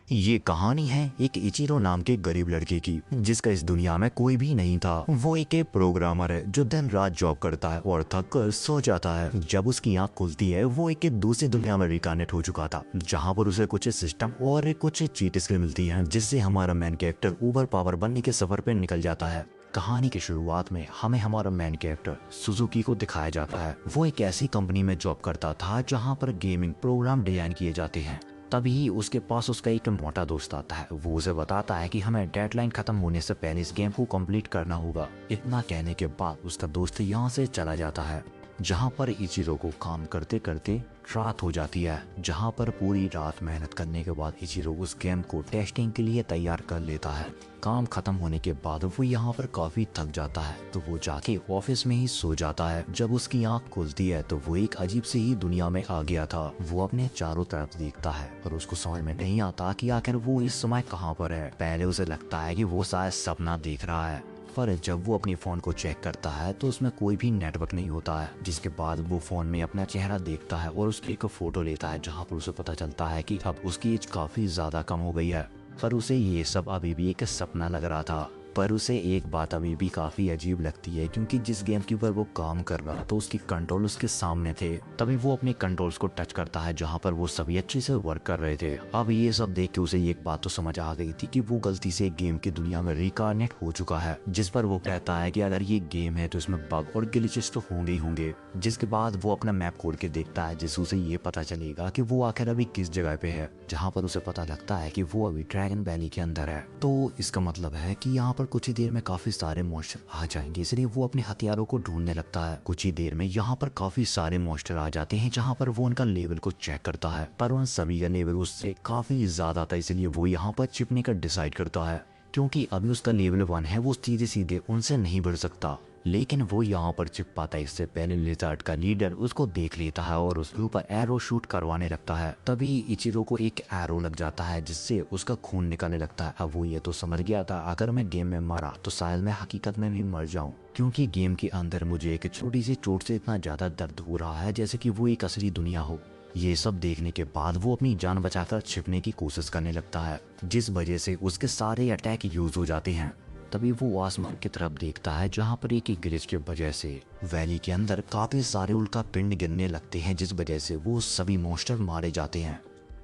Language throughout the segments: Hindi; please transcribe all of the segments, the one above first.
ये कहानी है एक इचिरो नाम के गरीब लड़के की, जिसका इस दुनिया में कोई भी नहीं था। वो एक प्रोग्रामर है जो दिन रात जॉब करता है और थक कर सो जाता है। जब उसकी आंख खुलती है वो एक दूसरी दुनिया में रिकानेट हो चुका था, जहाँ पर उसे कुछ सिस्टम और कुछ चीट स्किल मिलती है, जिससे हमारा मेन कैरेक्टर ओवर पावर बनने के सफर पे निकल जाता है। कहानी की शुरुआत में हमें हमारा मेन कैरेक्टर सुजुकी को दिखाया जाता है। वो एक ऐसी कंपनी में जॉब करता था जहाँ पर गेमिंग प्रोग्राम डिजाइन किए जाते हैं। तभी उसके पास उसका एक मोटा दोस्त आता है। वो उसे बताता है कि हमें डेडलाइन खत्म होने से पहले इस गेम को कंप्लीट करना होगा। इतना कहने के बाद उसका दोस्त यहाँ से चला जाता है, जहाँ पर इचिरो को काम करते करते रात हो जाती है। जहाँ पर पूरी रात मेहनत करने के बाद इचिरो उस गेम को टेस्टिंग के लिए तैयार कर लेता है। काम खत्म होने के बाद वो यहाँ पर काफी थक जाता है, तो वो जाके ऑफिस में ही सो जाता है। जब उसकी आंख खुलती है तो वो एक अजीब सी ही दुनिया में आ गया था। वो अपने चारों तरफ देखता है और उसको समझ में नहीं आता कि आखिर वो इस समय कहाँ पर है। पहले उसे लगता है कि वो शायद सपना देख रहा है, पर जब वो अपनी फोन को चेक करता है तो उसमें कोई भी नेटवर्क नहीं होता है। जिसके बाद वो फोन में अपना चेहरा देखता है और उसकी एक फोटो लेता है, जहाँ पर उसे पता चलता है कि अब उसकी एज काफी ज्यादा कम हो गई है। पर उसे ये सब अभी भी एक सपना लग रहा था। पर उसे एक बात अभी भी काफी अजीब लगती है, क्योंकि जिस गेम के ऊपर वो काम कर रहा तो उसकी कंट्रोल उसके सामने थे। तभी वो अपने कंट्रोल्स को टच करता है जहाँ पर वो सभी अच्छे से वर्क कर रहे थे। अब ये सब देख के उसे एक बात तो समझ आ गई थी कि वो गलती से गेम की दुनिया में रिकार्नेट हो चुका है। जिस पर वो कहता है कि अगर ये गेम है तो इसमें बग और ग्लिचेस तो होंगे ही होंगे। जिसके बाद वो अपना मैप खोल के देखता है, जिससे उसे ये पता चलेगा कि वो आखिर अभी किस जगह पे है। जहाँ पर उसे पता लगता है कि वो अभी ड्रैगन वैली के अंदर है। तो इसका मतलब है कि यहाँ पर कुछ ही देर में काफी सारे मॉन्स्टर आ जाएंगे, इसलिए वो अपने हथियारों को ढूंढने लगता है। कुछ ही देर में यहाँ पर काफी सारे मॉन्स्टर आ जाते हैं, जहाँ पर वो उनका लेवल को चेक करता है, पर उन सभी का लेवल उससे काफी ज्यादा था। इसलिए वो यहाँ पर चिपने का डिसाइड करता है, क्योंकि अभी उसका लेवल 1 है, वो सीधे सीधे उनसे नहीं बढ़ सकता। लेकिन वो यहाँ पर चिप पाता है इससे पहले लिजर्ड का लीडर उसको देख लेता है और उसके ऊपर एरो शूट करवाने लगता है। तभी इचिरो को एक एरो लग जाता है, जिससे उसका खून निकलने लगता है। अब वो ये तो समझ गया था अगर मैं गेम में मरा तो शायद मैं हकीकत में भी मर जाऊं, क्योंकि गेम के अंदर मुझे एक छोटी सी चोट से इतना ज्यादा दर्द हो रहा है जैसे कि वो एक असली दुनिया हो। ये सब देखने के बाद वो अपनी जान बचाकर छिपने की कोशिश करने लगता है, जिस वजह से उसके सारे अटैक यूज हो जाते हैं। तभी वो आसमान की तरफ देखता है, जहाँ पर एक ग्लिच की वजह से वैली के अंदर काफी सारे उल्का पिंड गिरने लगते हैं, जिस वजह से वो सभी मॉन्स्टर मारे जाते हैं।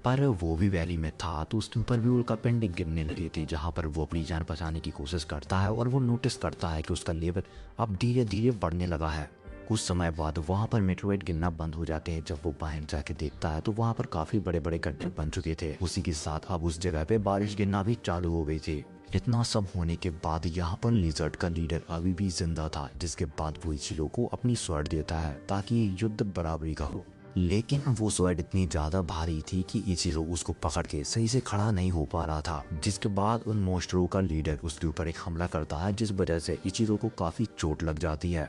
पर वो भी वैली में था तो उसके ऊपर भी उल्का पिंड गिरने लगी थी, जहाँ पर वो अपनी जान बचाने की कोशिश करता है और वो नोटिस करता है कि उसका लेवल अब धीरे धीरे बढ़ने लगा है। कुछ समय बाद वहाँ पर मेटेओराइट गिरना बंद हो जाते हैं। जब वो बाहर जाके देखता है तो वहाँ पर काफी बड़े बड़े गड्ढे बन चुके थे। उसी के साथ अब उस जगह पे बारिश गिरना भी चालू हो गई थी। इतना सब होने के बाद यहाँ पर लिजर्ड का लीडर अभी भी जिंदा था, जिसके बाद वो इचिरो को अपनी स्वॉर्ड देता है ताकि ये युद्ध बराबरी का हो। लेकिन वो स्वॉर्ड इतनी ज्यादा भारी थी कि इचिरो उसको पकड़ के सही से खड़ा नहीं हो पा रहा था। जिसके बाद उन मॉन्स्टरों का लीडर उसके ऊपर एक हमला करता है, जिस वजह से इचिरो को काफी चोट लग जाती है।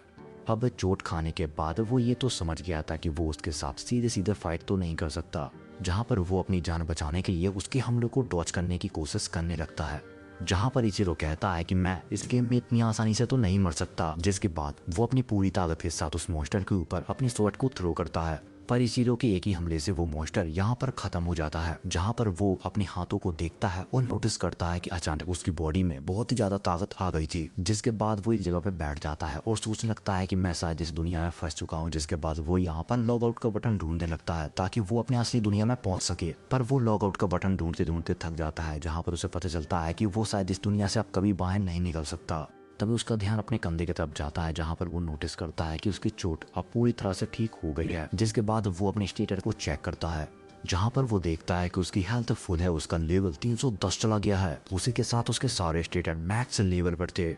अब चोट खाने के बाद वो ये तो समझ गया था कि वो उसके साथ सीधे सीधे फाइट तो नहीं कर सकता, जहाँ पर वो अपनी जान बचाने के लिए उसके हमले को डॉच करने की कोशिश करने लगता है। जहाँ पर इचिरो कहता है कि मैं इस गेम में इतनी आसानी से तो नहीं मर सकता। जिसके बाद वो अपनी पूरी ताकत के साथ उस मॉन्स्टर के ऊपर अपनी स्वॉर्ड को थ्रो करता है, पर इचिरो के एक ही हमले से वो मॉन्स्टर यहाँ पर खत्म हो जाता है। जहाँ पर वो अपने हाथों को देखता है और नोटिस करता है कि अचानक उसकी बॉडी में बहुत ही ज्यादा ताकत आ गई थी। जिसके बाद वो एक जगह पे बैठ जाता है और सोचने लगता है कि मैं शायद इस दुनिया में फंस चुका हूँ। जिसके बाद वो यहाँ पर लॉग आउट का बटन ढूंढने लगता है ताकि वो अपने असली दुनिया में पहुंच सके। पर वो लॉग आउट का बटन ढूंढते ढूंढते थक जाता है, जहाँ पर उसे पता चलता है कि वो शायद इस दुनिया से अब कभी बाहर नहीं निकल सकता। तभी उसका ध्यान अपने कंधे की तरफ जाता है, जहाँ पर वो नोटिस करता है कि उसकी चोट अब पूरी तरह से ठीक हो गई है। जिसके बाद वो अपने स्टेटस को चेक करता है, जहाँ पर वो देखता है कि उसकी हेल्थ फुल है, उसका लेवल 310 चला गया है। उसी के साथ उसके सारे स्टेटस मैक्स लेवल पर थे।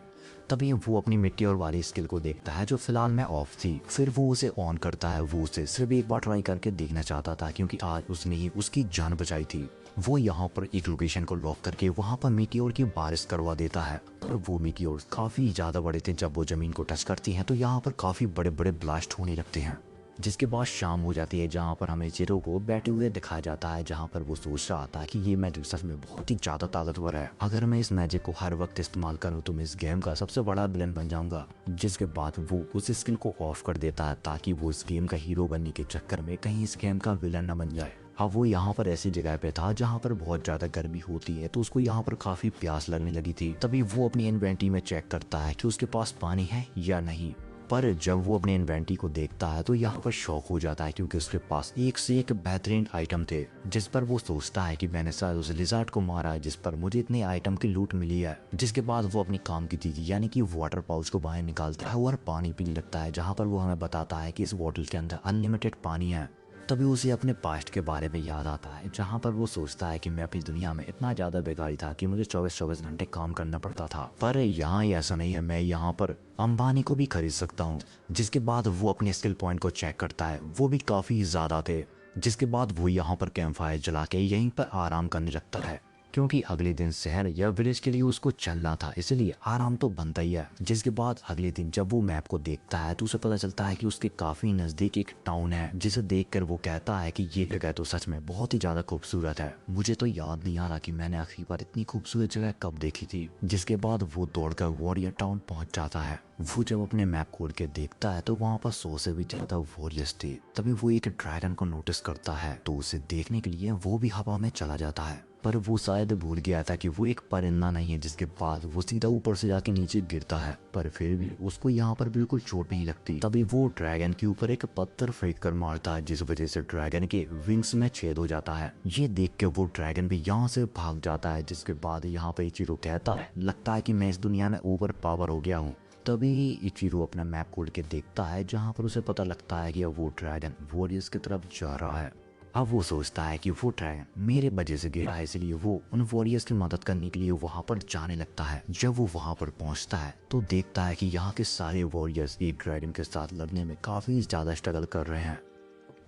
तभी वो अपनी मिट्टी वाली स्किल को देखता है, जो फिलहाल में ऑफ थी। फिर वो उसे ऑन करता है। वो उसे सिर्फ एक बार ट्राई करके देखना चाहता था, क्योंकि आज उसने ही उसकी जान बचाई थी। वो यहाँ पर एक लोकेशन को लॉक करके वहाँ पर मीटियोर की बारिश करवा देता है, पर वो मीटियोर काफी ज्यादा बड़े थे। जब वो जमीन को टच करती हैं तो यहाँ पर काफी बड़े बड़े ब्लास्ट होने लगते हैं। जिसके बाद शाम हो जाती है, जहाँ पर हमें इचिरो को बैठे हुए दिखाया जाता है, जहाँ पर वो सोच रहा था कि ये मैजिक सच में बहुत ही ज्यादा ताकतवर है। अगर मैं इस मैजिक को हर वक्त इस्तेमाल करूँ तो मैं इस गेम का सबसे बड़ा विलन बन जाऊंगा। जिसके बाद वो उस स्किल को ऑफ कर देता है ताकि वो इस गेम का हीरो बनने के चक्कर में कहीं इस गेम का विलन न बन जाए। अब वो यहाँ पर ऐसी जगह पे था जहाँ पर बहुत ज़्यादा गर्मी होती है, तो उसको यहाँ पर काफ़ी प्यास लगने लगी थी। तभी वो अपनी इन्वेंटरी में चेक करता है कि उसके पास पानी है या नहीं। पर जब वो अपने इन्वेंटरी को देखता है तो यहाँ पर शौक हो जाता है, क्योंकि उसके पास एक से एक बेहतरीन आइटम थे, जिस पर वो सोचता है कि मैंने शायद उस लिज़ार्ड को मारा है जिस पर मुझे इतने आइटम की लूट मिली है। जिसके बाद वो अपनी काम की चीज यानी कि वाटर पाउच को बाहर निकालता है और पानी पीने लगता है, जहाँ पर वो हमें बताता है कि इस बॉटल के अंदर अनलिमिटेड पानी है। तभी उसे अपने पास्ट के बारे में याद आता है, जहाँ पर वो सोचता है कि मैं अपनी दुनिया में इतना ज़्यादा बेकारी था कि मुझे 24-24 घंटे काम करना पड़ता था, पर यहाँ ऐसा नहीं है, मैं यहाँ पर अंबानी को भी खरीद सकता हूँ। जिसके बाद वो अपने स्किल पॉइंट को चेक करता है, वो भी काफ़ी ज़्यादा थे। जिसके बाद वो यहाँ पर कैंप फायर जला के यहीं पर आराम करने लगता है, क्योंकि अगले दिन शहर या विलेज के लिए उसको चलना था, इसलिए आराम तो बनता ही है। जिसके बाद अगले दिन जब वो मैप को देखता है तो उसे पता चलता है कि उसके काफी नजदीक एक टाउन है, जिसे देखकर वो कहता है कि ये जगह तो सच में बहुत ही ज्यादा खूबसूरत है। मुझे तो याद नहीं आ रहा कि मैंने आखिरी बार इतनी खूबसूरत जगह कब देखी थी। जिसके बाद वो दौड़कर वॉरियर टाउन पहुंच जाता है। वो जब अपने मैप खोल के देखता है तो वहाँ पर 100 से भी ज्यादा वॉरियर्स थे। तभी वो एक ड्रैगन को नोटिस करता है, तो उसे देखने के लिए वो भी हवा में चला जाता है, पर वो शायद भूल गया था कि वो एक परिंदा नहीं है। जिसके बाद वो सीधा ऊपर से जाके नीचे गिरता है, पर फिर भी उसको यहाँ पर बिल्कुल चोट नहीं लगती। तभी वो ड्रैगन के ऊपर एक पत्थर फेंक कर मारता है, जिस वजह से ड्रैगन के विंग्स में छेद हो जाता है। ये देख के वो ड्रैगन भी यहाँ से भाग जाता है। जिसके बाद यहाँ पे इचिरो कहता है, लगता है कि मैं इस दुनिया में ओवर पावर हो गया हूँ। तभी इचिरो अपना मैप खोल के देखता है, जहाँ पर उसे पता लगता है कि अब वो ड्रैगन वॉरियर्स की तरफ जा रहा है। अब वो सोचता है कि वो ड्रैगन मेरे वजह से गिरा है, इसलिए वो उन वॉरियर्स की मदद करने के लिए वहां पर जाने लगता है। जब वो वहां पर पहुंचता है तो देखता है कि यहाँ के सारे वॉरियर्स एक ड्रैगन के साथ लड़ने में काफी ज्यादा स्ट्रगल कर रहे हैं,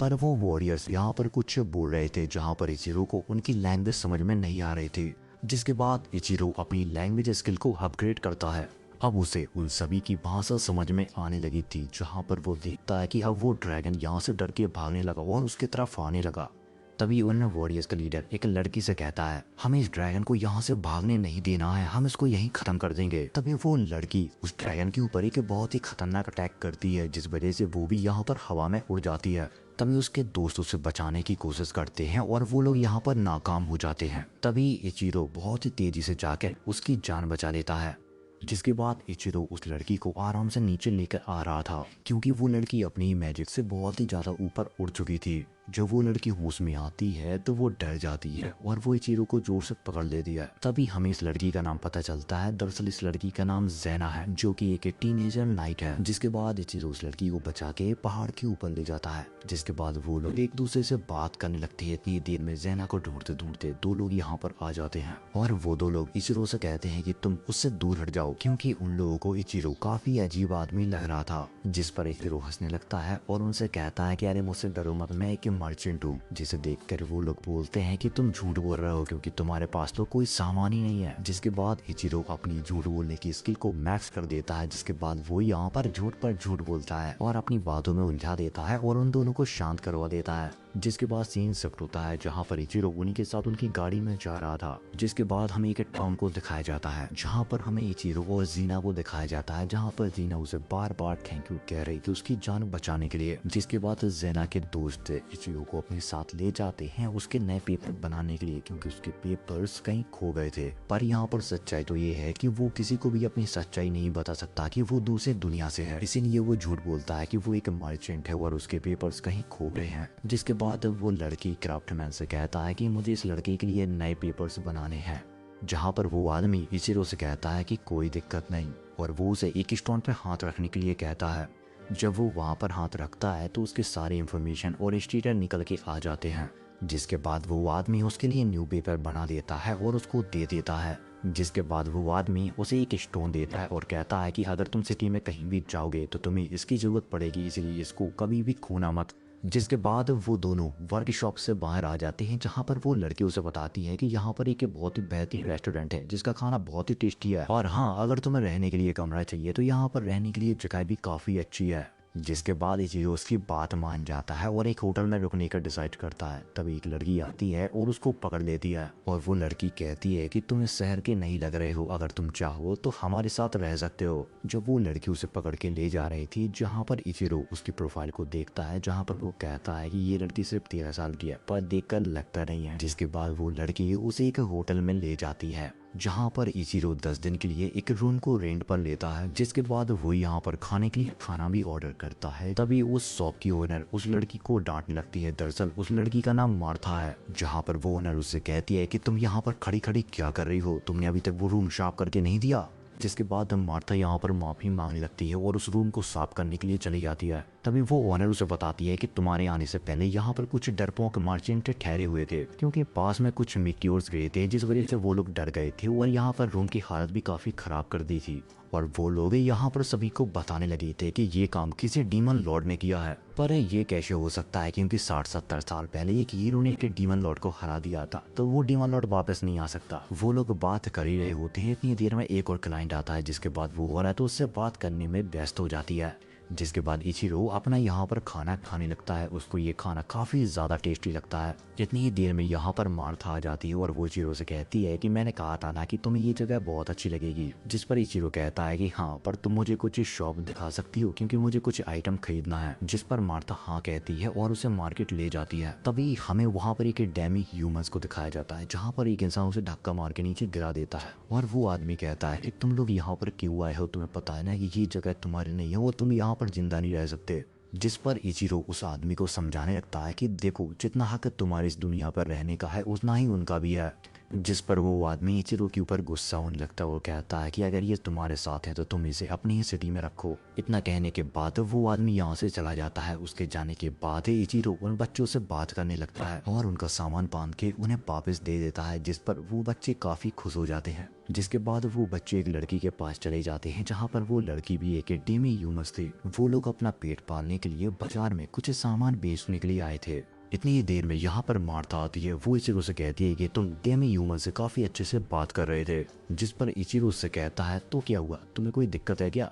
पर वो वॉरियर्स यहाँ पर कुछ बोल रहे थे जहाँ पर इचिरो को उनकी लैंग्वेज समझ में नहीं आ रही थी। जिसके बाद इचिरो अपनी लैंग्वेज स्किल को अपग्रेड करता है। अब उसे उन सभी की भाषा समझ में आने लगी थी, जहाँ पर वो देखता है कि अब वो ड्रैगन यहाँ से डर के भागने लगा और उसकी तरफ आने लगा। तभी उन वॉरियर्स का लीडर एक लड़की से कहता है, हमें इस ड्रैगन को यहाँ से भागने नहीं देना है, हम इसको यहीं खत्म कर देंगे। तभी वो लड़की उस ड्रैगन के ऊपर एक बहुत ही खतरनाक अटैक करती है, जिस वजह से वो भी यहाँ पर हवा में उड़ जाती है। तभी उसके दोस्त उसे बचाने की कोशिश करते हैं और वो लोग यहाँ पर नाकाम हो जाते हैं। तभी इचिरो बहुत ही तेजी से जाकर उसकी जान बचा लेता है। जिसके बाद इचिरो उस लड़की को आराम से नीचे लेकर आ रहा था, क्योंकि वो लड़की अपनी मैजिक से बहुत ही ज्यादा ऊपर उड़ चुकी थी। जब वो लड़की होश में आती है तो वो डर जाती है और वो इचिरो को जोर से पकड़ लेती है। तभी हमें इस लड़की का नाम पता चलता है, दरअसल इस लड़की का नाम ज़ेना है, जो कि एक टीनेजर नाइट है। जिसके बाद इचिरो उस लड़की को बचा के पहाड़ के ऊपर ले जाता है। जिसके बाद वो लोग एक दूसरे से बात करने लगते हैं। इतनी देर में ज़ेना को ढूंढते ढूंढते दो लोग यहाँ पर आ जाते हैं और वो दो लोग इचिरो से कहते हैं कि तुम उससे दूर हट जाओ, क्योंकि उन लोगों को इचिरो काफी अजीब आदमी लग रहा था। जिस पर इचिरो हंसने लगता है और उनसे कहता है कि अरे मुझसे डरो मत, मैं एक मर्चेंट हूँ। जिसे देखकर वो लोग बोलते हैं कि तुम झूठ बोल रहे हो, क्योंकि तुम्हारे पास तो कोई सामान ही नहीं है। जिसके बाद इचिरो अपनी झूठ बोलने की स्किल को मैक्स कर देता है। जिसके बाद वो यहाँ पर झूठ बोलता है और अपनी बातों में उलझा देता है और उन दोनों को शांत करवा देता है। जिसके बाद सीन शिफ्ट होता है, जहाँ पर इचिरो उन्हीं के साथ उनकी गाड़ी में जा रहा था। जिसके बाद हमें एक टाउन को दिखाया जाता है, जहाँ पर हमें इचिरो और जीना को दिखाया जाता है, जहाँ पर जीना उसे बार बार थैंक यू कह रही थी उसकी जान बचाने के लिए। जिसके बाद जेना के दोस्त इचिरो को अपने साथ ले जाते हैं उसके नए पेपर बनाने के लिए, क्योंकि उसके पेपर्स कहीं खो गए थे। पर यहाँ पर सच्चाई तो ये है कि वो किसी को भी अपनी सच्चाई नहीं बता सकता कि वो दूसरे दुनिया से है, इसीलिए वो झूठ बोलता है कि वो एक मर्चेंट है और उसके पेपर्स कहीं खो गए हैं। जिसके बाद वो लड़की क्राफ्टमैन से कहता है कि मुझे इस लड़के के लिए नए पेपर्स बनाने हैं, जहाँ पर वो आदमी इचिरो से कहता है कि कोई दिक्कत नहीं, और वो उसे एक स्टोन पे हाथ रखने के लिए कहता है। जब वो वहाँ पर हाथ रखता है तो उसके सारे इंफॉर्मेशन और स्टीकर निकल के आ जाते हैं। जिसके बाद वो आदमी उसके लिए न्यू पेपर बना देता है और उसको दे देता है। जिसके बाद वो आदमी उसे एक स्टोन देता है और कहता है कि अगर तुम सिटी में कहीं भी जाओगे तो तुम्हें इसकी जरूरत पड़ेगी, इसलिए इसको कभी भी खोना मत। जिसके बाद वो दोनों वर्कशॉप से बाहर आ जाते हैं, जहाँ पर वो लड़की उसे बताती है कि यहाँ पर एक बहुत ही बेहतरीन रेस्टोरेंट है जिसका खाना बहुत ही टेस्टी है, और हाँ, अगर तुम्हें रहने के लिए कमरा चाहिए तो यहाँ पर रहने के लिए जगह भी काफी अच्छी है। जिसके बाद इचिरो उसकी बात मान जाता है और एक होटल में रुकने का डिसाइड करता है। तभी एक लड़की आती है और उसको पकड़ लेती है और वो लड़की कहती है कि तुम इस शहर के नहीं लग रहे हो, अगर तुम चाहो तो हमारे साथ रह सकते हो। जब वो लड़की उसे पकड़ के ले जा रही थी, जहाँ पर इचिरो उसकी प्रोफाइल को देखता है, जहाँ पर वो कहता है कि ये लड़की सिर्फ 13 साल की है, पर देखकर लगता नहीं है। जिसके बाद वो लड़की उसे एक होटल में ले जाती है, जहाँ पर इचिरो 10 दिन के लिए एक रूम को रेंट पर लेता है। जिसके बाद वो यहाँ पर खाने के लिए खाना भी ऑर्डर करता है। तभी उस शॉप की ओनर उस लड़की को डांटने लगती है। दरअसल उस लड़की का नाम मार्था है। जहाँ पर वो ओनर उससे कहती है कि तुम यहाँ पर खड़ी खड़ी क्या कर रही हो, तुमने अभी तक वो रूम साफ करके नहीं दिया। जिसके बाद मार्था यहाँ पर माफी मांगने लगती है और उस रूम को साफ करने के लिए चली जाती है। तभी वो ओनर उसे बताती है कि तुम्हारे आने से पहले यहाँ पर कुछ डरपोक मर्चेंट ठहरे हुए थे, क्योंकि पास में कुछ मीटियोर्स गए थे, जिस वजह से वो लोग डर गए थे और यहाँ पर रूम की हालत भी काफी खराब कर दी थी। और वो लोग यहाँ पर सभी को बताने लगे थे कि ये काम किसी डीमन लॉर्ड ने किया है। पर ये कैसे हो सकता है, क्योंकि 60-70 साल पहले एक हीरो ने एक डीमन लॉर्ड को हरा दिया था, तो वो डीमन लॉर्ड वापस नहीं आ सकता। वो लोग बात कर ही रहे होते हैं, इतनी देर में एक और क्लाइंट आता है। जिसके बाद वो औरत उससे बात करने में व्यस्त हो जाती है। जिसके बाद इचिरो अपना यहाँ पर खाना खाने लगता है। उसको ये खाना काफ़ी ज़्यादा टेस्टी लगता है। जितनी ही देर में यहाँ पर मार्था आ जाती है और वो इचिरो से कहती है कि मैंने कहा था ना कि तुम्हें ये जगह बहुत अच्छी लगेगी। जिस पर इचिरो कहता है कि हाँ, पर तुम मुझे कुछ शॉप दिखा सकती हो, क्योंकि मुझे कुछ आइटम खरीदना है। जिस पर मार्था हाँ कहती है और उसे मार्केट ले जाती है। तभी हमें वहाँ पर एक डेमी ह्यूमंस को दिखाया जाता है, जहाँ पर एक इंसान उसे धक्का मार के नीचे गिरा देता है। और वो आदमी कहता है कि तुम लोग यहाँ पर क्यों आए हो, तुम्हें पता है ना कि ये जगह तुम्हारी नहीं है और तुम यहाँ पर जिंदा नहीं रह सकते। जिस पर इचिरो उस आदमी को समझाने लगता है कि देखो, जितना हक तुम्हारी इस दुनिया पर रहने का है, उतना ही उनका भी है। जिस पर वो आदमी इचिरो के ऊपर गुस्सा होने लगता है। वो कहता है कि अगर ये तुम्हारे साथ है तो तुम इसे अपनी ही सिटी में रखो। इतना कहने के बाद वो आदमी यहाँ से चला जाता है। उसके जाने के बाद इचिरो उन बच्चों से बात करने लगता है और उनका सामान बांध के उन्हें वापस दे देता है, जिस पर वो बच्चे काफी खुश हो जाते हैं। जिसके बाद वो बच्चे एक लड़की के पास चले जाते हैं, जहाँ पर वो लड़की भी एक डेमी ह्यूमंस थी। वो लोग अपना पेट पालने के लिए बाजार में कुछ सामान बेचने के लिए आए थे। इतनी ही देर में यहाँ पर मार्था आती है। वो इचिरो से कहती है कि तुम डेमी ह्यूमन से काफी अच्छे से बात कर रहे थे। जिस पर इचिरो से कहता है तो क्या हुआ, तुम्हें कोई दिक्कत है क्या।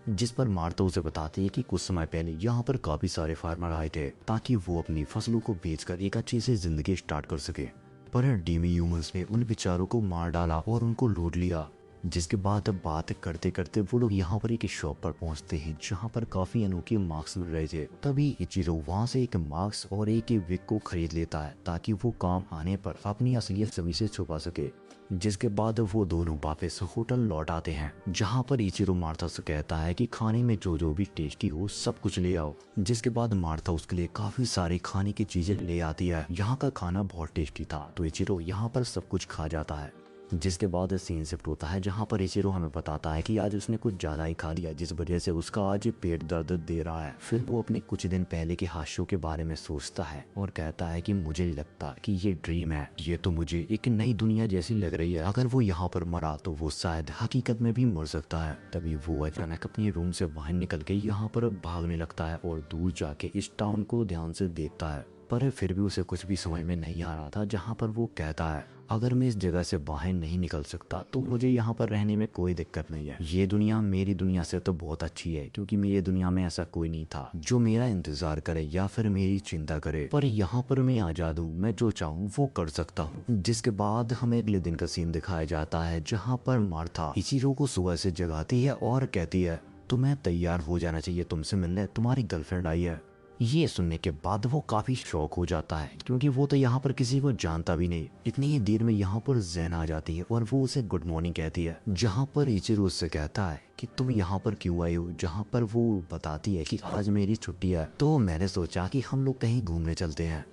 जिस पर मार्था उसे बताती है कि कुछ समय पहले यहाँ पर काफी सारे फार्मर आए थे, ताकि वो अपनी फसलों को बेचकर एक अच्छी से जिंदगी स्टार्ट कर सके। पर डेमी ह्यूमंस ने उन बेचारों को मार डाला और उनको लूट लिया। जिसके बाद अब बात करते करते वो लोग यहाँ पर एक शॉप पर पहुँचते हैं, जहाँ पर काफी अनोखे मास्क मिल रहे थे। तभी इचिरो वहाँ से एक मास्क और एक विग को खरीद लेता है, ताकि वो काम आने पर अपनी असलियत सभी से छुपा सके। जिसके बाद वो दोनों वापस होटल लौट आते हैं, जहाँ पर इचिरो मार्था से कहता है कि खाने में जो जो भी टेस्टी हो सब कुछ ले आओ। जिसके बाद मार्था उसके लिए काफी सारी खाने की चीजें ले आती है। यहाँ का खाना बहुत टेस्टी था, तो इचिरो यहाँ पर सब कुछ खा जाता है। जिसके बाद सीन शिफ्ट होता है, जहाँ पर इचिरो हमें बताता है कि आज उसने कुछ ज़्यादा ही खा लिया, जिस वजह से उसका आज पेट दर्द दे रहा है। फिर वो अपने कुछ दिन पहले के हादसों के बारे में सोचता है और कहता है कि मुझे लगता कि ये ड्रीम है, ये तो मुझे एक नई दुनिया जैसी लग रही है। अगर वो यहाँ पर मरा तो वो शायद हकीकत में भी मर सकता है। तभी वो अचानक अपने रूम से बाहर निकल के यहाँ पर भागने लगता है और दूर जाके इस टाउन को ध्यान से देखता है। पर फिर भी उसे कुछ भी समझ में नहीं आ रहा था, जहाँ पर वो कहता है अगर मैं इस जगह से बाहर नहीं निकल सकता तो मुझे यहाँ पर रहने में कोई दिक्कत नहीं है। ये दुनिया मेरी दुनिया से तो बहुत अच्छी है, क्योंकि मेरी दुनिया में ऐसा कोई नहीं था जो मेरा इंतजार करे या फिर मेरी चिंता करे। पर यहाँ पर मैं आजाद हूँ, मैं जो चाहूँ वो कर सकता हूँ। जिसके बाद हमें अगले दिन का सीन दिखाया जाता है, जहाँ पर मार्था इचिरो को सुबह से जगाती है और कहती है तुम्हें तैयार हो जाना चाहिए, तुमसे मिलने तुम्हारी गर्लफ्रेंड आई है। ये सुनने के बाद वो काफी शॉक हो जाता है, क्योंकि वो तो यहाँ पर किसी को जानता भी नहीं। इतनी ही देर में यहाँ पर ज़ैन आ जाती है और वो उसे गुड मॉर्निंग कहती है, जहाँ पर इचिरो उससे कहता है कि तुम यहाँ पर क्यों आई हो। जहाँ पर वो बताती है कि आज मेरी छुट्टी है, तो मैंने सोचा कि हम लोग कहीं घूमने चलते हैं।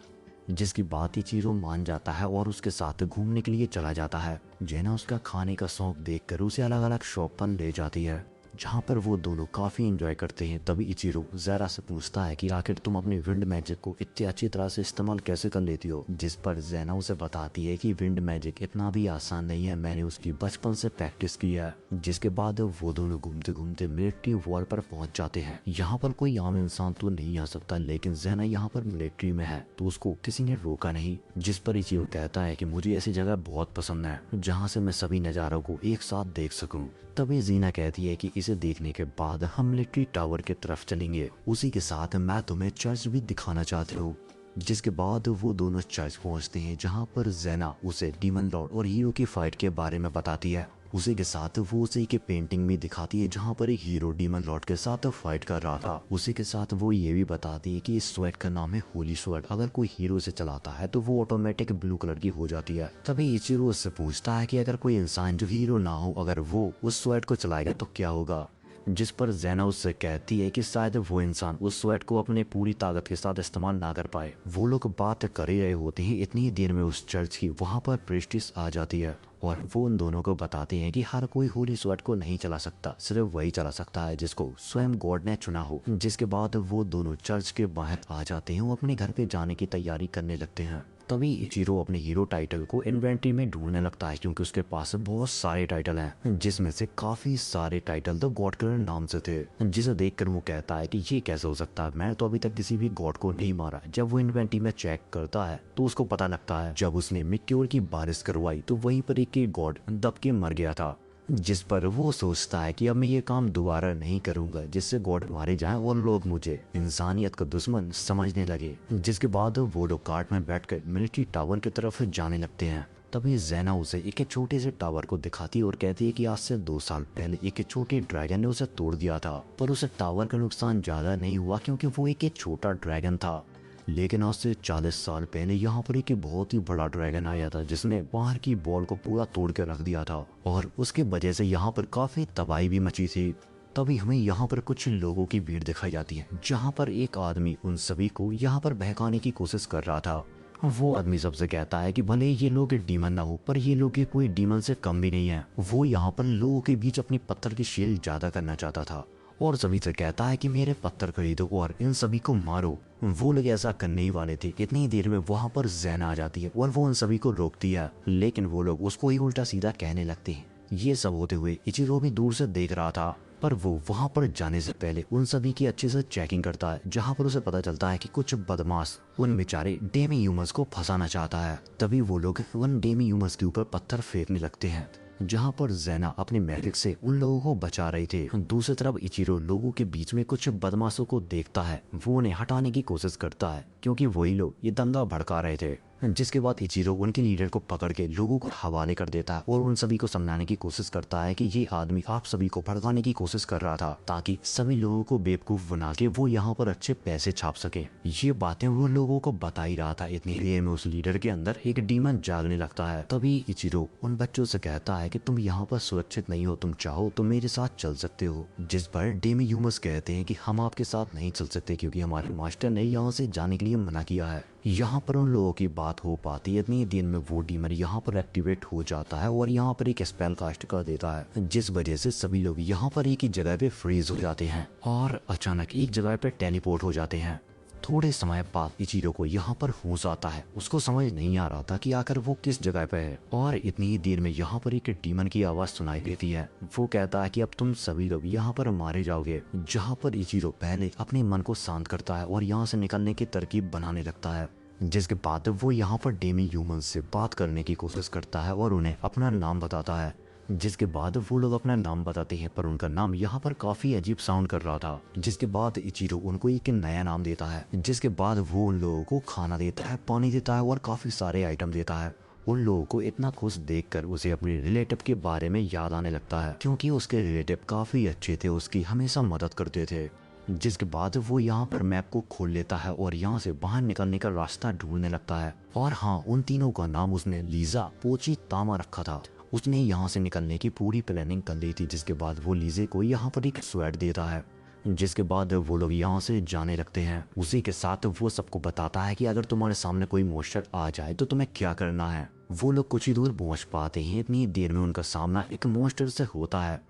जिसकी बात इचिरो मान जाता है और उसके साथ घूमने के लिए चला जाता है। जेना उसका खाने का शौक देखकर उसे अलग अलग शॉप पर ले जाती है, जहाँ पर वो दोनों काफी एंजॉय करते हैं। तभी इचिरो ज़रा से पूछता है कि आखिर तुम अपने विंड मैजिक को इतनी अच्छी तरह से इस्तेमाल कैसे कर लेती हो। जिस पर ज़ैना उसे बताती है कि विंड मैजिक इतना भी आसान नहीं है, मैंने उसकी बचपन से प्रैक्टिस की है। जिसके बाद वो दोनों घूमते घूमते मिलिट्री वॉर पर पहुंच जाते हैं। यहाँ पर कोई आम इंसान तो नहीं आ सकता, लेकिन ज़ैना यहाँ पर मिलिट्री में है तो उसको किसी ने रोका नहीं। जिस पर इचिरो कहता है कि मुझे ऐसी जगह बहुत पसंद है जहाँ से मैं सभी नज़ारों को एक साथ देख सकूँ। तभी जीना कहती है कि इसे इसे देखने के बाद हम मिलिट्री टावर की तरफ चलेंगे। उसी के साथ मैं तुम्हें चर्च भी दिखाना चाहती हूँ। जिसके बाद वो दोनों चर्च पहुंचते हैं, जहां पर ज़ेना उसे डीमन लॉर्ड और हीरो की फाइट के बारे में बताती है। उसी के साथ वो उसे एक पेंटिंग भी दिखाती है जहां पर एक हीरो डीमन लॉर्ड के साथ फाइट कर रहा था। उसी के साथ वो ये भी बताती है कि इस स्वेट का नाम है होली स्वेट। अगर कोई हीरो से चलाता है तो वो ऑटोमेटिक ब्लू कलर की हो जाती है। तभी इचिरो उससे पूछता है कि अगर कोई इंसान जो हीरो ना हो, अगर वो उस स्वेट को चलाएगा तो क्या होगा। जिस पर ज़ेना उससे कहती है कि शायद वो इंसान उस स्वेट को अपने पूरी ताकत के साथ इस्तेमाल ना कर पाए। वो लोग बात कर ही रहे होते हैं, इतनी देर में उस चर्च की वहाँ पर प्रीस्टिस आ जाती है और वो उन दोनों को बताते हैं कि हर कोई होली स्वेट को नहीं चला सकता, सिर्फ वही चला सकता है जिसको स्वयं गॉड ने चुना हो। जिसके बाद वो दोनों चर्च के बाहर आ जाते हैं और अपने घर पे जाने की तैयारी करने लगते हैं। तभी इचिरो अपने हीरो टाइटल को इन्वेंट्री में ढूंढने लगता है, क्योंकि उसके पास बहुत सारे टाइटल हैं, जिसमें से काफी सारे टाइटल द गॉड किलर नाम से थे। जिसे देखकर वो कहता है कि ये कैसे हो सकता है, मैं तो अभी तक किसी भी गॉड को नहीं मारा। जब वो इन्वेंट्री में चेक करता है तो उसको पता लगता है जब उसने मिक्योर की बारिश करवाई तो वहीं पर एक गॉड दब के मर गया था। जिस पर वो सोचता है कि अब मैं ये काम दोबारा नहीं करूंगा जिससे गॉड मारे जाएं और लोग मुझे इंसानियत का दुश्मन समझने लगे। जिसके बाद वो लोग कार्ट में बैठकर मिलिट्री टावर की तरफ जाने लगते हैं। तभी ज़ेना उसे एक छोटे से टावर को दिखाती है और कहती है कि आज से 2 साल पहले एक छोटे ड्रैगन ने उसे तोड़ दिया था, पर उसे टावर का नुकसान ज्यादा नहीं हुआ क्योंकि वो एक छोटा ड्रैगन था। लेकिन आज से 40 साल पहले यहाँ पर एक बहुत ही बड़ा ड्रैगन आया था जिसने बाहर की बॉल को पूरा तोड़ कर रख दिया था और उसके वजह से यहाँ पर काफी तबाही भी मची थी। तभी हमें यहाँ पर कुछ लोगों की भीड़ दिखाई जाती है, जहाँ पर एक आदमी उन सभी को यहाँ पर बहकाने की कोशिश कर रहा था। वो आदमी सबसे कहता है कि भले ये लोग डीमन ना हो, पर ये लोग कोई डीमन से कम भी नहीं है। वो यहाँ पर लोगों के बीच अपनी पत्थर की शील्ड ज्यादा करना चाहता था और सभी से कहता है कि मेरे पत्थर खरीदो और इन सभी को मारो। वो लोग ऐसा करने ही वाले थे, इतनी देर में वहाँ पर ज़ेना आ जाती है और वो उन सभी को रोकती है, लेकिन वो लोग उसको ही उल्टा सीधा कहने लगते हैं। ये सब होते हुए इचिरो भी दूर से देख रहा था, पर वो वहाँ पर जाने से पहले उन सभी की अच्छे से चेकिंग करता है, जहाँ पर उसे पता चलता है कि कुछ बदमाश उन बेचारे डेमी ह्यूमंस को फंसाना चाहता है। तभी वो लोग उन डेमी ह्यूमंस के ऊपर पत्थर फेंकने लगते हैं, जहाँ पर ज़ेना अपने मैजिक से उन लोगों को बचा रहे थे। दूसरी तरफ इचिरो लोगों के बीच में कुछ बदमाशों को देखता है, वो उन्हें हटाने की कोशिश करता है क्योंकि वही लोग ये दंगा भड़का रहे थे। जिसके बाद इचिरो उनके लीडर को पकड़ के लोगों को हवाले कर देता है और उन सभी को समझाने की कोशिश करता है कि ये आदमी आप सभी को भड़काने की कोशिश कर रहा था ताकि सभी लोगों को बेवकूफ बना के वो यहाँ पर अच्छे पैसे छाप सके। ये बातें वो लोगों को बता ही रहा था, इतनी देर में उस लीडर के अंदर एक डीमन जागने लगता है। तभी इचिरो उन बच्चों से कहता है कि तुम यहाँ पर सुरक्षित नहीं हो, तुम चाहो तो मेरे साथ चल सकते हो। जिस पर डेमी ह्यूमंस कहते हैं कि हम आपके साथ नहीं चल सकते क्योंकि हमारे मास्टर ने यहाँ से जाने के लिए मना किया है। यहाँ पर उन लोगों की बात हो पाती है, इतनी देर में वो डीमन यहाँ पर एक्टिवेट हो जाता है और यहाँ पर एक स्पेल कास्ट कर देता है, जिस वजह से सभी लोग यहाँ पर एक ही जगह पे फ्रीज हो जाते हैं और अचानक एक जगह पे टेलीपोर्ट हो जाते हैं। थोड़े समय बाद इचिरो को यहाँ पर होश आता है, उसको समझ नहीं आ रहा था कि आखिर वो किस जगह पे है और इतनी देर में यहाँ पर एक डीमन की आवाज सुनाई देती है। वो कहता है कि अब तुम सभी लोग यहाँ पर मारे जाओगे। जहाँ पर इचिरो पहले अपने मन को शांत करता है और यहाँ से निकलने की तरकीब बनाने लगता है। जिसके बाद वो यहाँ पर डेमी ह्यूमन से बात करने की कोशिश करता है और उन्हें अपना नाम बताता है। जिसके बाद वो लोग अपना नाम बताते हैं, पर उनका नाम यहाँ पर काफी अजीब साउंड कर रहा था। जिसके बाद इचिरो उनको एक नया नाम देता है। जिसके बाद वो उन लोगों को खाना देता है, पानी देता है और काफी सारे आइटम देता है। उन लोगों को इतना खुश देखकर उसे अपने रिलेटिव के बारे में याद आने लगता है, क्योंकि उसके रिलेटिव काफी अच्छे थे, उसकी हमेशा मदद करते थे। जिसके बाद वो यहाँ पर मैप को खोल लेता है और यहाँ से बाहर निकलने का रास्ता ढूंढने लगता है। और हाँ, उन तीनों का नाम उसने लीजा, पोची, तामा रखा था। उसने यहाँ से निकलने की पूरी प्लानिंग कर ली थी। जिसके बाद वो लीजे को यहाँ पर एक स्वेट देता है। जिसके बाद वो लोग यहाँ से जाने लगते हैं। उसी के साथ वो सबको बताता है कि अगर तुम्हारे सामने कोई मॉन्स्टर आ जाए तो तुम्हें क्या करना है। वो लोग कुछ ही दूर पहुँच पाते हैं, इतनी देर में उनका सामना एक मॉन्स्टर से होता है।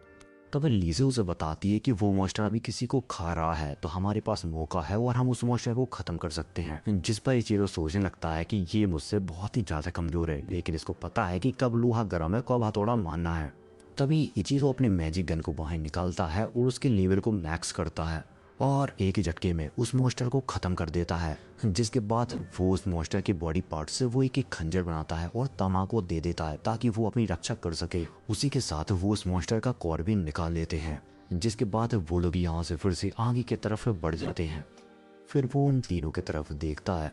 तब लीजे उसे बताती है कि वो मॉन्स्टर अभी किसी को खा रहा है, तो हमारे पास मौका है और हम उस मॉन्स्टर को खत्म कर सकते हैं। जिस पर इचिरो सोचने लगता है कि ये मुझसे बहुत ही ज्यादा कमजोर है, लेकिन इसको पता है कि कब लोहा गर्म है, कब हथौड़ा मारना है। तभी इचिरो अपने मैजिक गन को बाहर निकालता है और उसके लेवल को मैक्स करता है और एक ही झटके में उस मॉन्स्टर को खत्म कर देता है। जिसके बाद वो उस मॉन्स्टर के बॉडी पार्ट से वो एक खंजर बनाता है और तमा को दे देता है ताकि वो अपनी रक्षा कर सके। उसी के साथ वो उस मॉन्स्टर का कोर भी निकाल लेते हैं। जिसके बाद वो लोग यहाँ से फिर से आगे की तरफ बढ़ जाते हैं। फिर वो उन तीनों की तरफ देखता है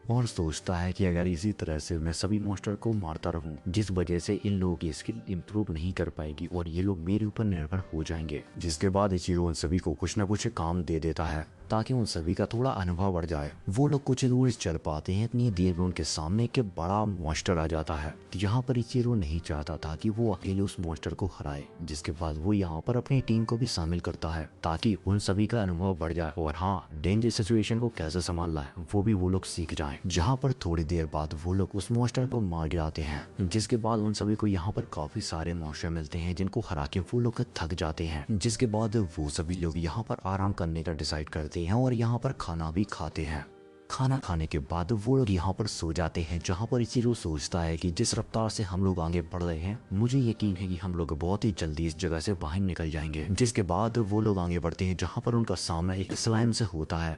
और सोचता है कि अगर इसी तरह से मैं सभी मॉन्स्टर को मारता रहूं, जिस वजह से इन लोगों की स्किल इंप्रूव नहीं कर पाएगी और ये लोग मेरे ऊपर निर्भर हो जाएंगे। जिसके बाद इचिरो उन सभी को कुछ न कुछ काम दे देता है ताकि उन सभी का थोड़ा अनुभव बढ़ जाए। वो लोग कुछ दूर चल पाते हैं, इतनी देर में उनके सामने एक बड़ा मॉन्स्टर आ जाता है। यहाँ पर इचिरो नहीं चाहता था कि वो अकेले उस मॉन्स्टर को हराए। जिसके बाद वो यहाँ पर अपनी टीम को भी शामिल करता है ताकि उन सभी का अनुभव बढ़ जाए और हाँ, डेंजर सिचुएशन को कैसे संभालना है वो भी वो लोग सीख जाए। जहाँ पर थोड़ी देर बाद वो लोग उस मॉन्स्टर को मार गिराते हैं। जिसके बाद उन सभी को यहाँ पर काफी सारे मॉन्स्टर मिलते हैं जिनको हरा के वो लोग थक जाते हैं। जिसके बाद वो सभी लोग यहाँ पर आराम करने का डिसाइड करते हैं और यहाँ पर खाना भी खाते हैं। खाना खाने के बाद वो लोग यहाँ पर सो जाते हैं। जहाँ पर इचिरो सोचता है कि जिस रफ्तार से हम लोग आगे बढ़ रहे हैं, मुझे यकीन है कि हम लोग बहुत ही जल्दी इस जगह से बाहर निकल जाएंगे। जिसके बाद वो लोग आगे बढ़ते हैं जहाँ पर उनका सामना एक स्लाइम से होता है।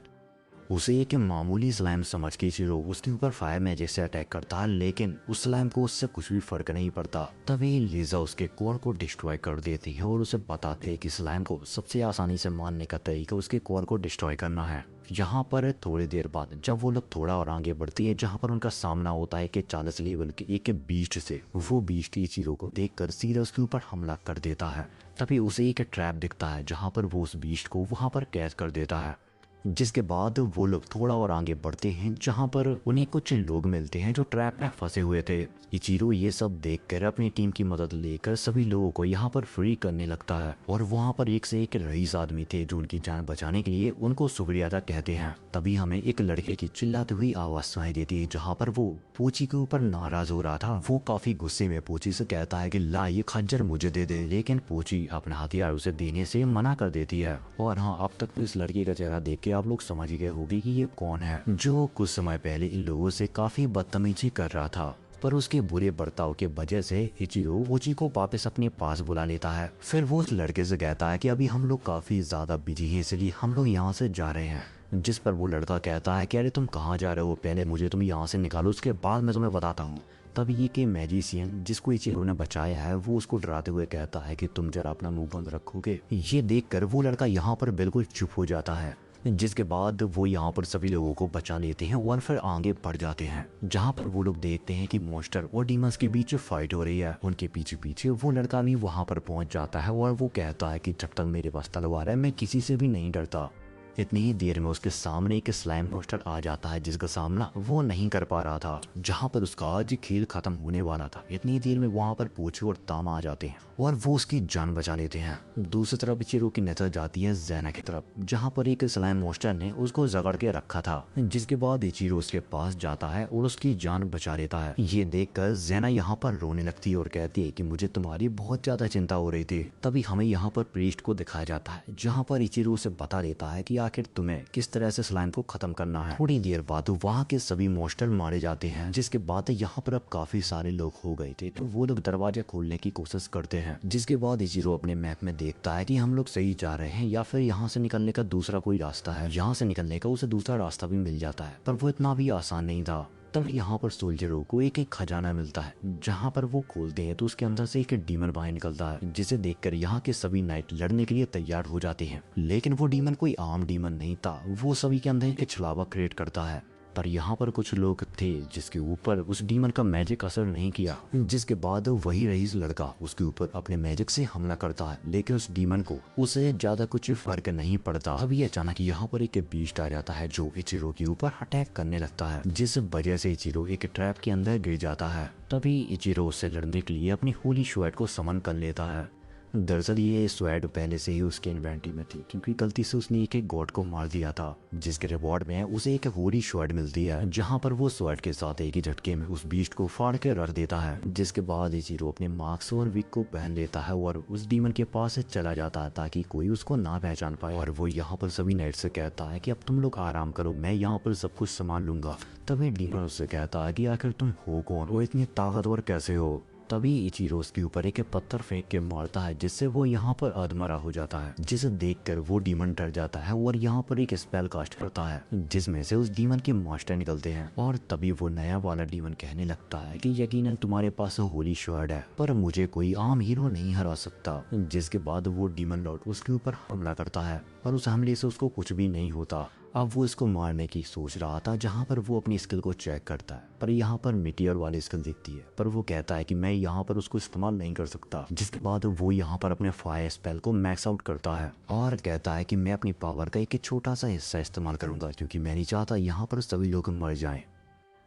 उसे एक मामूली स्लाइम समझ के इचिरो उसके ऊपर फायर मैजिक से अटैक करता है, लेकिन उस स्लाइम को उससे कुछ भी फर्क नहीं पड़ता। तभी लीजा उसके कोर को डिस्ट्रॉय कर देती है और उसे बताते हैं कि स्लाइम को सबसे आसानी से मारने का तरीका उसके कोर को डिस्ट्रॉय करना है। यहाँ पर थोड़ी देर बाद जब वो लोग थोड़ा और आगे बढ़ती है, जहाँ पर उनका सामना होता है कि 40 लेवल के एक बीस्ट से। वो बीस्ट इचिरो को देखकर सीधा उसके ऊपर हमला कर देता है। तभी उसे एक ट्रैप दिखता है जहाँ पर वो उस बीस्ट को वहाँ पर कैद कर देता है। जिसके बाद वो लोग थोड़ा और आगे बढ़ते हैं जहाँ पर उन्हें कुछ लोग मिलते हैं जो ट्रैप में फंसे हुए थे। इचिरो ये सब देखकर अपनी टीम की मदद लेकर सभी लोगों को यहाँ पर फ्री करने लगता है और वहाँ पर एक से एक रईस आदमी थे जो उनकी जान बचाने के लिए उनको शुक्रिया अदा कहते हैं। तभी हमें एक लड़के की चिल्लाती हुई आवाज सुनाई देती है जहाँ पर वो पोची के ऊपर नाराज हो रहा था। वो काफी गुस्से में पोची से कहता है कि ला ये खंजर मुझे दे दे, लेकिन पोची अपना हथियार उसे देने से मना कर देती है। और हाँ, अब तक तो इस लड़के का चेहरा देख के आप लोग समझ गए होंगे कि ये कौन है, जो कुछ समय पहले इन लोगों से काफी बदतमीजी कर रहा था। पर उसके बुरे बर्ताव के वजह से इचिरो पोची को वापस अपने पास बुला लेता है। फिर वो उस लड़के से कहता है कि अभी हम लोग काफी ज्यादा बिजी हैं, इसलिए हम लोग यहाँ से जा रहे हैं। जिस पर वो लड़का कहता है कि अरे तुम कहाँ जा रहे हो, पहले मुझे तुम यहाँ से निकालो, उसके बाद मैं तुम्हें बताता हूँ। तभी ये कि मैजिशियन जिसको इचिरो ने बचाया है वो उसको डराते हुए कहता है कि तुम जरा अपना मुंह बंद रखोगे। ये देखकर वो लड़का यहाँ पर बिल्कुल चुप हो जाता है। जिसके बाद वो यहाँ पर सभी लोगों को बचा लेते हैं और फिर आगे बढ़ जाते हैं जहाँ पर वो लोग देखते हैं कि मॉन्स्टर और डीमंस के बीच फाइट हो रही है। उनके पीछे पीछे वो लड़का भी वहाँ पर पहुँच जाता है और वो कहता है कि जब तक मेरे पास तलवार है मैं किसी से भी नहीं डरता। इतनी ही देर में उसके सामने एक स्लाइम मॉन्स्टर आ जाता है जिसका सामना वो नहीं कर पा रहा था। जहाँ पर उसका आज खेल खत्म होने वाला था, इतनी देर में वहाँ पर पोची और तामा आ जाते हैं और वो उसकी जान बचा लेते हैं। दूसरी तरफ इचिरो की नजर जाती है ज़ेना की तरफ, जहाँ पर एक स्लाइम मॉन्स्टर ने उसको जकड़ के रखा था। जिसके बाद इचिरो उसके पास जाता है और उसकी जान बचा लेता है। ये देखकर ज़ेना यहाँ पर रोने लगती है और कहती है कि मुझे तुम्हारी बहुत ज्यादा चिंता हो रही थी। तभी हमें यहाँ पर प्रीस्ट को दिखाया जाता है जहाँ पर इचिरो से बता देता है कि आखिर तुम्हें किस तरह से स्लाइम को खत्म करना है। थोड़ी देर बाद वहाँ के सभी मॉन्स्टर मारे जाते हैं। जिसके बाद यहाँ पर अब काफी सारे लोग हो गए थे, तो वो लोग दरवाजा खोलने की कोशिश करते हैं। जिसके बाद इचिरो अपने मैप में देखता है कि हम लोग सही जा रहे हैं या फिर यहाँ से निकलने का दूसरा कोई रास्ता है। यहाँ से निकलने का उसे दूसरा रास्ता भी मिल जाता है, पर वो इतना भी आसान नहीं था। तब यहाँ पर सोल्जरों को एक खजाना मिलता है जहाँ पर वो खोलते हैं तो उसके अंदर से एक डीमन बाहर निकलता है, जिसे देखकर यहाँ के सभी नाइट लड़ने के लिए तैयार हो जाते हैं। लेकिन वो डीमन कोई आम डीमन नहीं था, वो सभी के अंदर एक छलावा क्रिएट करता है। पर यहाँ पर कुछ लोग थे जिसके ऊपर उस डीमन का मैजिक असर नहीं किया। जिसके बाद वही रईस लड़का उसके ऊपर अपने मैजिक से हमला करता है, लेकिन उस डीमन को उसे ज्यादा कुछ फर्क नहीं पड़ता। अभी अचानक यहाँ पर एक बीस्ट आ जाता है जो इचिरो के ऊपर अटैक करने लगता है, जिस वजह से इचिरो एक ट्रैप के अंदर गिर जाता है। तभी इचिरो उससे लड़ने के लिए अपनी होली स्वॉर्ड को समन कर लेता है। दरअसल ये स्वॉर्ड पहले से ही उसके इन्वेंटरी में थी, क्योंकि गलती से उसने एक गॉड को मार दिया था, जिसके रिवॉर्ड में उसे एक होली स्वॉर्ड मिलती है, जहां पर वो स्वॉर्ड के साथ एक ही झटके में उस बीस्ट को फाड़ के रख देता है। जिसके बाद इचिरो अपने मास्क और विग को पहन लेता है और उस डीमन के पास से चला जाता है ताकि कोई उसको ना पहचान पाए। और वो यहाँ पर सभी नाइट से कहता है कि अब तुम लोग आराम करो, मैं यहाँ पर सब कुछ संभाल लूंगा। तभी डीमन उससे कहता है कि आखिर तुम हो कौन और इतनी ताकतवर कैसे हो। तभी इचिरो उसके ऊपर एक पत्थर फेंक के मारता है जिससे वो यहाँ पर अधमरा हो जाता है, जिसे देखकर वो डीमन डर जाता है और यहाँ पर एक स्पेल कास्ट करता है जिसमें से उस डीमन के मास्टर निकलते हैं। और तभी वो नया वाला डीमन कहने लगता है कि यकीनन तुम्हारे पास होली शॉर्ड है पर मुझे कोई आम हीरो नहीं हरा सकता। जिसके बाद वो डीमन लॉर्ड उसके ऊपर हमला करता है पर उस हमले से उसको कुछ भी नहीं होता। अब वो इसको मारने की सोच रहा था जहाँ पर वो अपनी स्किल को चेक करता है पर यहाँ पर मिटियर वाली स्किल दिखती है पर वो कहता है कि मैं यहाँ पर उसको इस्तेमाल नहीं कर सकता। जिसके बाद वो यहाँ पर अपने फायर स्पेल को मैक्स आउट करता है और कहता है कि मैं अपनी पावर का एक छोटा सा हिस्सा इस्तेमाल करूंगा क्योंकि मैं नहीं चाहता यहाँ पर सभी लोग मर जाएं।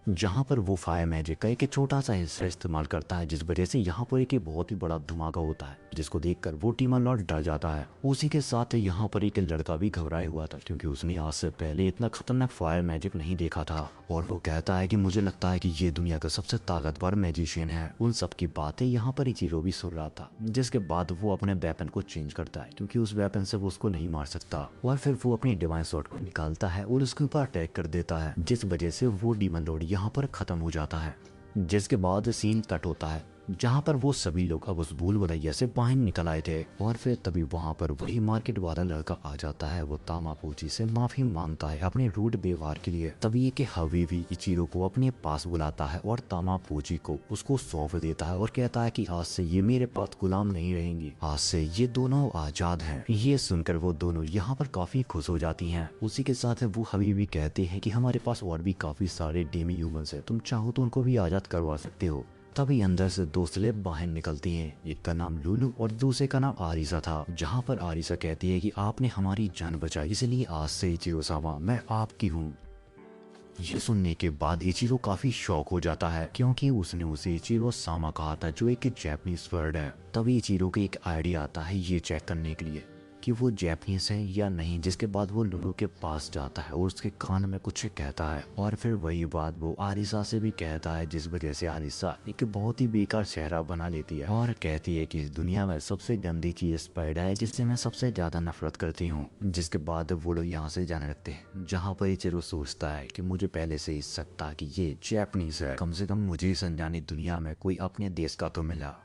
जहाँ पर वो फायर मैजिक का एक छोटा सा हिस्सा इस्तेमाल करता है जिस वजह से यहाँ पर एक बहुत ही बड़ा धमाका होता है जिसको देखकर वो डीमन लॉर्ड डर जाता है। उसी के साथ यहाँ पर एक लड़का भी घबराया हुआ था क्योंकि उसने आज से पहले इतना खतरनाक फायर मैजिक नहीं देखा था और वो कहता है कि मुझे लगता है कि ये दुनिया का सबसे ताकतवर मैजिशियन है। उन सब की बातें यहाँ पर इचिरो भी सुन रहा था। जिसके बाद वो अपने वेपन को चेंज करता है क्योंकि उस वेपन से वो उसको नहीं मार सकता और फिर वो अपनी डिवाइन स्वॉर्ड को निकालता है और उसके ऊपर अटैक कर देता है जिस वजह से वो डीमन लॉर्ड यहाँ पर खत्म हो जाता है। जिसके बाद सीन कट होता है जहाँ पर वो सभी लोग अब उस भूल भुलैया से बाहर निकल आए थे और फिर तभी वहाँ पर वही मार्केट वाला लड़का आ जाता है। वो तामापूची से माफी मांगता है अपने रूड व्यवहार के लिए। तभी एक हवीवी इचिरो को अपने पास बुलाता है और तामापूची को उसको सौंप देता है और कहता है कि आज से ये मेरे पास गुलाम नहीं रहेंगी, आज से ये दोनों आजाद हैं। ये सुनकर वो दोनों यहाँ पर काफी खुश हो जाती हैं। उसी के साथ वो हवीवी कहते हैं कि हमारे पास और भी काफी सारे डेमी ह्यूमंस है, तुम चाहो तो उनको भी आजाद करवा सकते हो। तभी अंदर से दो स्लेब बाहर निकलती हैं। एक का नाम लुलू और दूसरे का नाम आरिसा था। जहाँ पर आरिसा कहती है कि आपने हमारी जान बचाई इसलिए आज से इचिरो सामा मैं आपकी हूँ। ये सुनने के बाद इचिरो काफी शॉक हो जाता है क्योंकि उसने उसे इचिरो सामा कहा था जो एक जैपनीज वर्ड है। तभी इचिरो को एक आइडिया आता है ये चेक करने के लिए कि वो जैपनीज है या नहीं। जिसके बाद वो लुलू के पास जाता है और उसके कान में कुछ कहता है और फिर वही बात वो आरिसा से भी कहता है जिस वजह से आरिसा एक बहुत ही बेकार चेहरा बना लेती है और कहती है कि इस दुनिया में सबसे गंदी चीज स्पाइडर है जिससे मैं सबसे ज्यादा नफरत करती हूँ। जिसके बाद वो लोग यहाँ से जाने लगते हैं जहाँ पर इचिरो सोचता है कि मुझे पहले से ही शक था कि ये जैपनीज है, कम से कम मुझे इस अनजानी दुनिया में कोई अपने देश का तो मिला।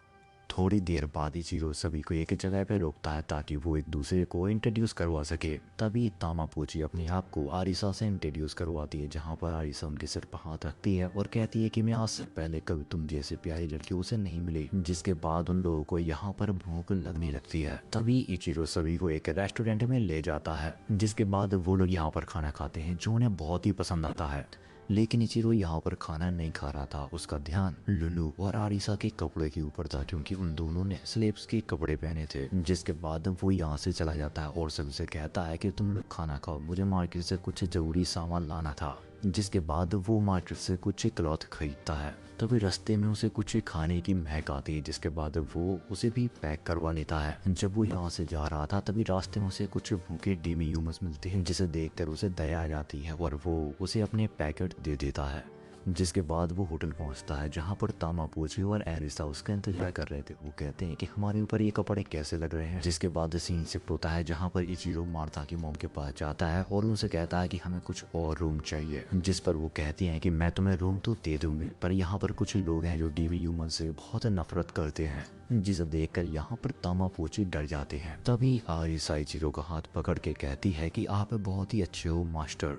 थोड़ी देर बाद इचिरो सभी को एक जगह पे रोकता है ताकि वो एक दूसरे को इंट्रोड्यूस करवा सके। तभी तामापूची अपने आप को आरिसा से इंट्रोड्यूस करवाती है जहाँ पर आरिसा उनके सिर पर हाथ रखती है और कहती है कि मैं आज से पहले कभी तुम जैसे प्यारी लड़कियों से नहीं मिली। जिसके बाद उन लोगों को यहाँ पर भूख लगने लगती है। तभी इचिरो सभी को एक रेस्टोरेंट में ले जाता है जिसके बाद वो लोग यहाँ पर खाना खाते हैं जो उन्हें बहुत ही पसंद आता है। लेकिन इचिरो यहाँ पर खाना नहीं खा रहा था, उसका ध्यान लुलू और आरिसा के कपड़े के ऊपर था क्योंकि उन दोनों ने स्लेब्स के कपड़े पहने थे। जिसके बाद वो यहाँ से चला जाता है और सबसे कहता है कि तुम लोग खाना खाओ, मुझे मार्केट से कुछ जरूरी सामान लाना था। जिसके बाद वो मार्केट से कुछ क्लॉथ खरीदता है। तभी रास्ते में उसे कुछ खाने की महक आती है जिसके बाद वो उसे भी पैक करवा लेता है। जब वो यहाँ से जा रहा था तभी रास्ते में उसे कुछ भूखे डेमी ह्यूमंस मिलते हैं जिसे देखकर उसे दया आ जाती है और वो उसे अपने पैकेट दे देता है। जिसके बाद वो होटल पहुंचता है जहां पर तामापूची और एरिसा उसका इंतजार कर रहे थे। वो कहते हैं कि हमारे ऊपर ये कपड़े कैसे लग रहे हैं। जिसके बाद सीन शिफ्ट होता है जहां पर इचिरो मार्था की मॉम के पास जाता है और उनसे कहता है कि हमें कुछ और रूम चाहिए। जिस पर वो कहती हैं कि मैं तुम्हें रूम तो दे दूंगी पर यहाँ पर कुछ लोग हैं जो डीवी ह्यूमन से बहुत नफरत करते हैं। जिसे देखकर यहाँ पर तामापूची डर जाते हैं। तभी आरिसा इचिरो का हाथ पकड़ के कहती है कि आप बहुत ही अच्छे हो मास्टर।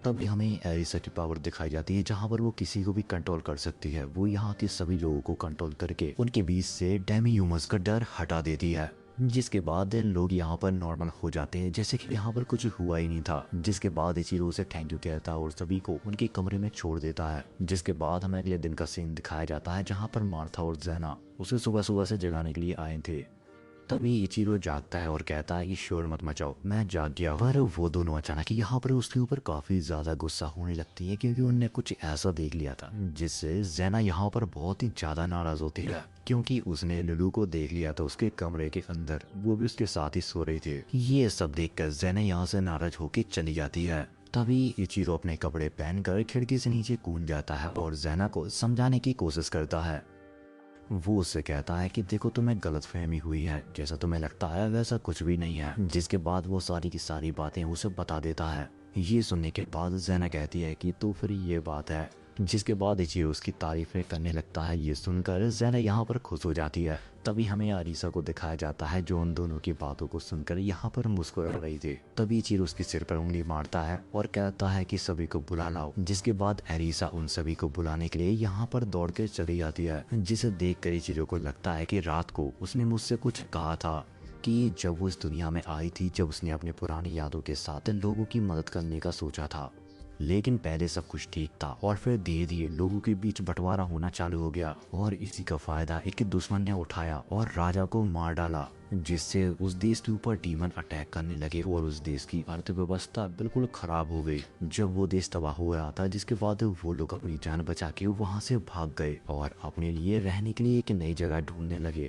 तभी हमें एरिसा की पावर दिखाई जाती है जहाँ पर वो किसी को भी कंट्रोल कर सकती है। वो यहाँ के सभी लोगों को कंट्रोल करके उनके बीच से डेमी ह्यूमंस का डर हटा देती है। जिसके बाद लोग यहाँ पर नॉर्मल हो जाते हैं जैसे कि यहाँ पर कुछ हुआ ही नहीं था। जिसके बाद इचिरो से थैंक यू कहता है और सभी को उनके कमरे में छोड़ देता है। जिसके बाद हमें अगले दिन का सीन दिखाया जाता है जहाँ पर मार्था और ज़ेना उसे सुबह सुबह से जगाने के लिए आए थे। तभी इचिरो जागता है और कहता है कि शोर मत मचाओ, मैं जाग गया। पर वो दोनों अचानक यहाँ पर उसके ऊपर काफी ज्यादा गुस्सा होने लगती है क्योंकि उनने कुछ ऐसा देख लिया था जिससे ज़ेना यहाँ पर बहुत ही ज्यादा नाराज होती है क्योंकि उसने लुलू को देख लिया था उसके कमरे के अंदर, वो भी उसके साथ ही सो रही थी। ये सब देखकर ज़ेना यहाँ से नाराज होकर चली जाती है। तभी इचिरो अपने कपड़े पहनकर खिड़की से नीचे कूद जाता है और ज़ेना को समझाने की कोशिश करता है। वो उससे कहता है कि देखो तुम्हें गलतफहमी हुई है, जैसा तुम्हें लगता है वैसा कुछ भी नहीं है। जिसके बाद वो सारी की सारी बातें उसे बता देता है। ये सुनने के बाद ज़ेना कहती है कि तो फिर ये बात है, जिसके बाद इचिरो उसकी तारीफें करने लगता है। ये सुनकर ज़ेना यहाँ पर खुश हो जाती है। तभी हमें अरीसा को दिखाया जाता है जो उन दोनों की बातों को सुनकर यहाँ पर मुस्कुरा रही थी। तभी इचिरो उसके सिर पर उंगली मारता है और कहता है कि सभी को बुला लाओ। जिसके बाद अरीसा उन सभी को बुलाने के लिए यहाँ पर दौड़ के चली जाती है, जिसे देख कर इचिरो को लगता है कि रात को उसने मुझसे कुछ कहा था कि जब वो इस दुनिया में आई थी, जब उसने अपने पुरानी यादों के साथ लोगों की मदद करने का सोचा था। लेकिन पहले सब कुछ ठीक था और फिर धीरे धीरे लोगों के बीच बंटवारा होना चालू हो गया और इसी का फायदा एक दुश्मन ने उठाया और राजा को मार डाला, जिससे उस देश के ऊपर डीमन अटैक करने लगे और उस देश की अर्थव्यवस्था बिल्कुल खराब हो गई। जब वो देश तबाह हो गया था, जिसके बाद वो लोग अपनी जान बचा के वहां से भाग गए और अपने लिए रहने के लिए एक नई जगह ढूंढने लगे।